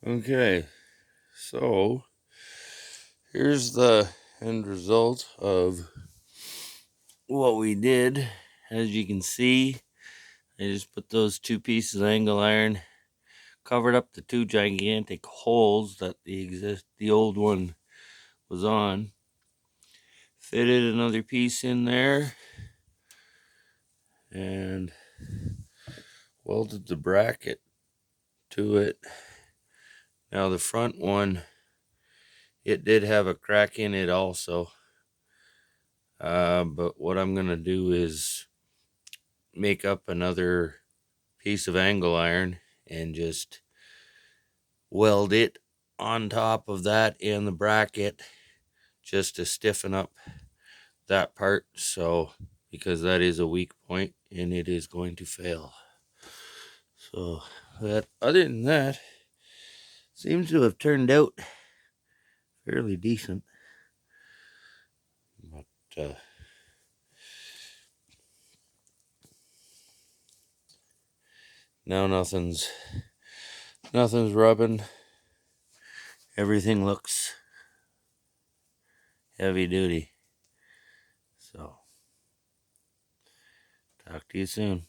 Okay, so here's the end result of what we did. As you can see, I just put those two pieces of angle iron, covered up the two gigantic holes that the old one was on, fitted another piece in there, and welded the bracket to it. Now the front one, it did have a crack in it also, but what I'm gonna do is make up another piece of angle iron and just weld it on top of that in the bracket just to stiffen up that part, so because that is a weak point and it is going to fail. So that, other than that, seems to have turned out fairly decent. But now nothing's rubbing. Everything looks heavy duty. So talk to you soon.